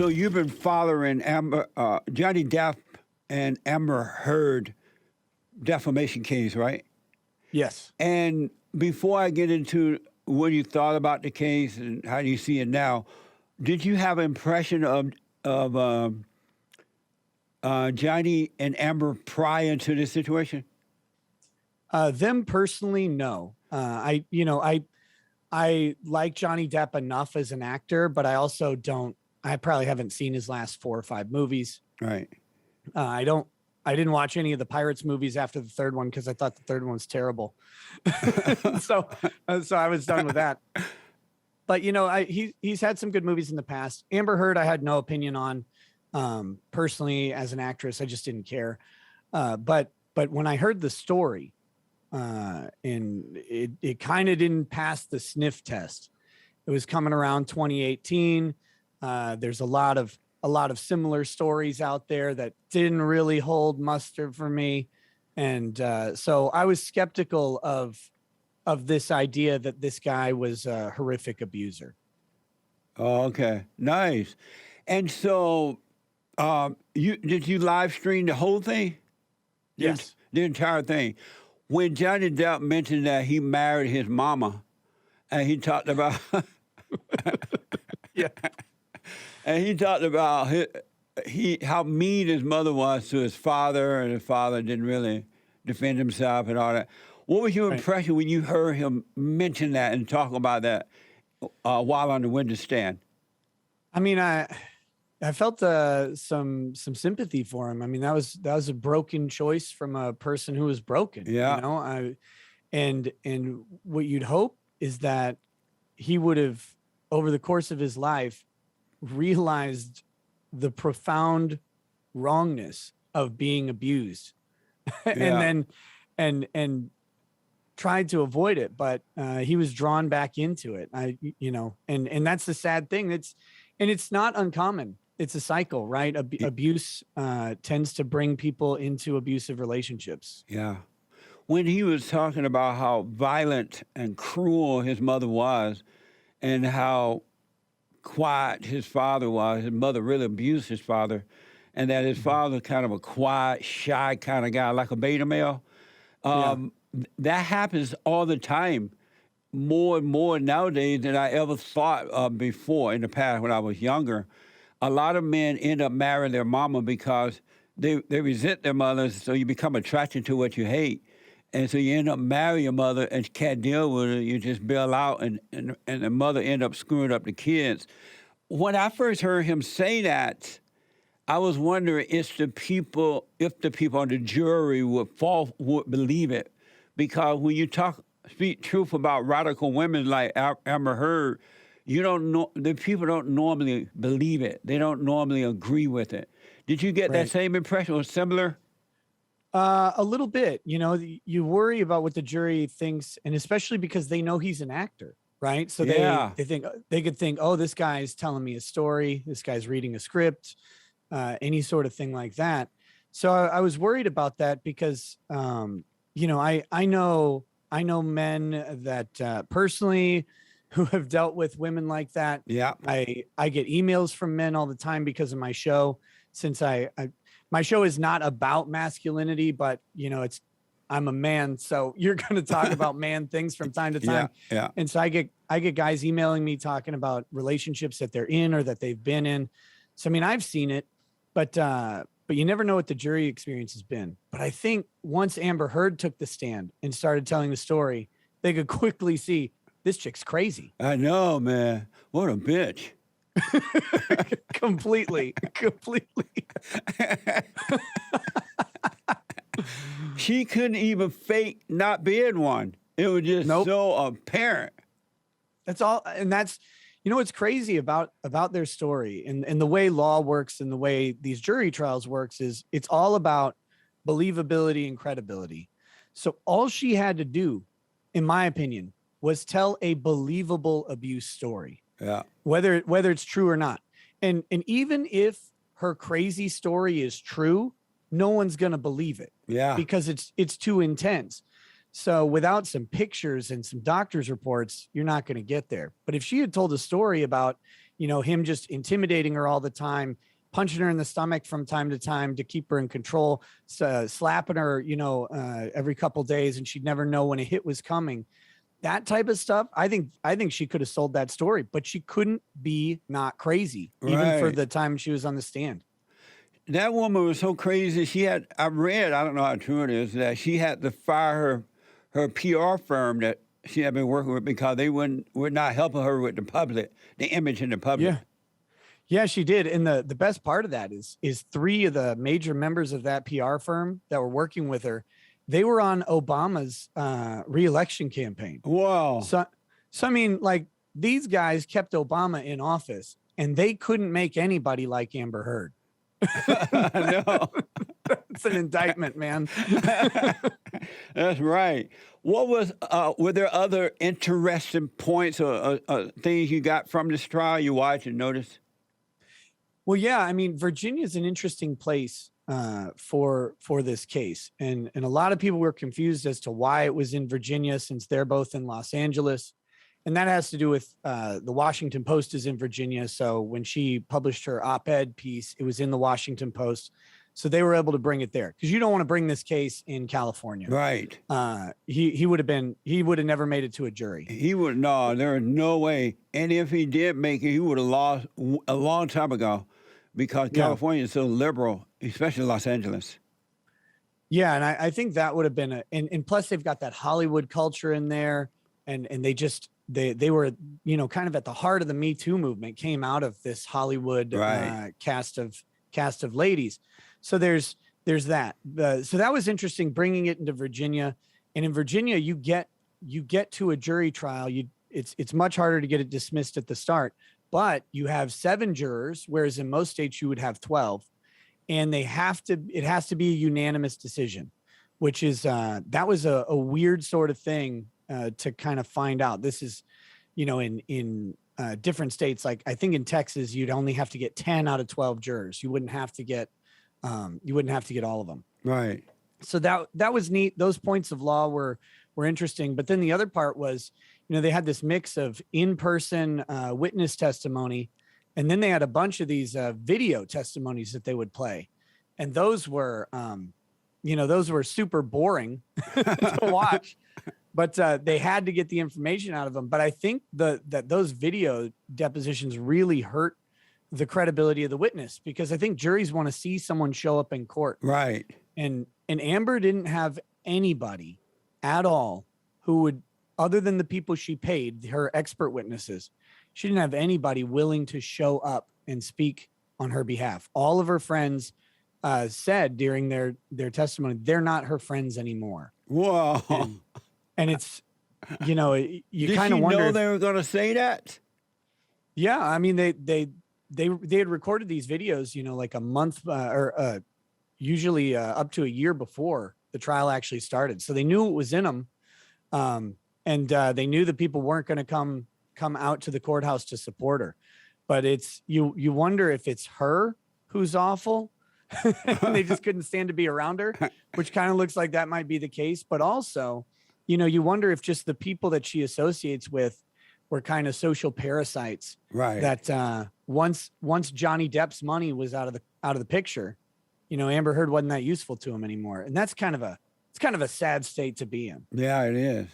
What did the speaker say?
So you've been following Johnny Depp and Amber Heard defamation case, right? Yes. And before I get into what you thought about the case and how do you see it now, did you have an impression of Johnny and Amber prior to this situation? Them personally, no. I like Johnny Depp enough as an actor, but I also don't. I probably haven't seen his last 4 or 5 movies. Right. I didn't watch any of the Pirates movies after the third one because I thought the third one was terrible. so I was done with that. But he's had some good movies in the past. Amber Heard, I had no opinion on. Personally, as an actress, I just didn't care. But when I heard the story, and it kind of didn't pass the sniff test. It was coming around 2018. There's a lot of similar stories out there that didn't really hold muster for me. And so I was skeptical of this idea that this guy was a horrific abuser. Oh, okay. Nice. And so did you live stream the whole thing? Yes. The entire thing. When Johnny Depp mentioned that he married his mama and he talked about yeah. And he talked about how mean his mother was to his father, and his father didn't really defend himself and all that. What was your impression when you heard him mention that and talk about that while on the witness stand? I mean, I felt some sympathy for him. I mean, that was a broken choice from a person who was broken. Yeah. And what you'd hope is that he would have, over the course of his life, realized the profound wrongness of being abused and tried to avoid it, but he was drawn back into it. And that's the sad thing. It's not uncommon. It's a cycle, right? Abuse tends to bring people into abusive relationships. Yeah. When he was talking about how violent and cruel his mother was and how quiet his father was. His mother really abused his father, and that his father kind of a quiet, shy kind of guy, like a beta male. That happens all the time, more and more nowadays than I ever thought of before in the past when I was younger. A lot of men end up marrying their mama because they resent their mothers, so you become attracted to what you hate. And so you end up marrying your mother and you can't deal with it. You just bail out, and the mother end up screwing up the kids. When I first heard him say that, I was wondering if the people on the jury would believe it. Because when you speak truth about radical women like Amber Heard, the people don't normally believe it. They don't normally agree with it. Did you get that same impression or similar? A little bit. You worry about what the jury thinks, and especially because they know he's an actor, right? So they could think, oh, this guy's telling me a story, this guy's reading a script, any sort of thing like that. So I was worried about that because I know men that personally who have dealt with women like that. Yeah. I get emails from men all the time because of my show. Since my show is not about masculinity, but I'm a man, so you're going to talk about man things from time to time. Yeah. And so I get guys emailing me talking about relationships that they're in or that they've been in. So I mean, I've seen it, but you never know what the jury experience has been. But I think once Amber Heard took the stand and started telling the story, they could quickly see this chick's crazy. I know, man. What a bitch. completely. She couldn't even fake not being one. It was just so apparent. That's all. And that's, what's crazy about their story and the way law works and the way these jury trials works is it's all about believability and credibility. So all she had to do, in my opinion, was tell a believable abuse story. Yeah. Whether it's true or not. And even if her crazy story is true, no one's going to believe it. Yeah. Because it's too intense. So without some pictures and some doctor's reports, you're not going to get there. But if she had told a story about, him just intimidating her all the time, punching her in the stomach from time to time to keep her in control, slapping her, every couple days, and she'd never know when a hit was coming. That type of stuff. I think she could have sold that story, but she couldn't be not crazy, even for the time she was on the stand. That woman was so crazy. I don't know how true it is, that she had to fire her PR firm that she had been working with because they were not helping her with the image in the public. Yeah, she did. And the best part of that is 3 of the major members of that PR firm that were working with her, they were on Obama's re-election campaign. Wow. So I mean, like, these guys kept Obama in office, and they couldn't make anybody like Amber Heard. I know. It's an indictment, man. That's right. What was were there other interesting points or things you got from this trial you watched and noticed? Well, yeah, I mean, Virginia is an interesting place for this case, and a lot of people were confused as to why it was in Virginia, since they're both in Los Angeles. And that has to do with the Washington Post is in Virginia. So when she published her op-ed piece, it was in the Washington Post. So they were able to bring it there, because you don't want to bring this case in California. Right. He would have never made it to a jury. There is no way. And if he did make it, he would have lost a long time ago, because California is so liberal, especially Los Angeles. Yeah. And I think that would have been and plus they've got that Hollywood culture in there, and they were, kind of at the heart of the Me Too movement, came out of this Hollywood cast of ladies. So there's that. So that was interesting, bringing it into Virginia. And in Virginia, you get to a jury trial. It's much harder to get it dismissed at the start, but you have 7 jurors, whereas in most states you would have 12, and it has to be a unanimous decision, which is that was a weird sort of thing to kind of find out. This is, in different states, like I think in Texas, you'd only have to get 10 out of 12 jurors. You wouldn't have to get all of them. Right. So that was neat. Those points of law were interesting. But then the other part was, they had this mix of in-person witness testimony, and then they had a bunch of these video testimonies that they would play. And those were super boring to watch. But they had to get the information out of them. But I think that those video depositions really hurt the credibility of the witness, because I think juries want to see someone show up in court. Right. And Amber didn't have anybody at all who would, other than the people she paid, her expert witnesses, she didn't have anybody willing to show up and speak on her behalf. All of her friends said during their testimony, they're not her friends anymore. Whoa. And it's, you kind of wonder. They were going to say that? Yeah. I mean, they had recorded these videos, like a month or usually up to a year before the trial actually started. So they knew it was in them. And they knew that people weren't going to come out to the courthouse to support her. But it's, you wonder if it's her who's awful and they just couldn't stand to be around her, which kind of looks like that might be the case. But also, you wonder if just the people that she associates with were kind of social parasites. Right. That once Johnny Depp's money was out of the picture, Amber Heard wasn't that useful to him anymore. And that's kind of a sad state to be in. Yeah, it is.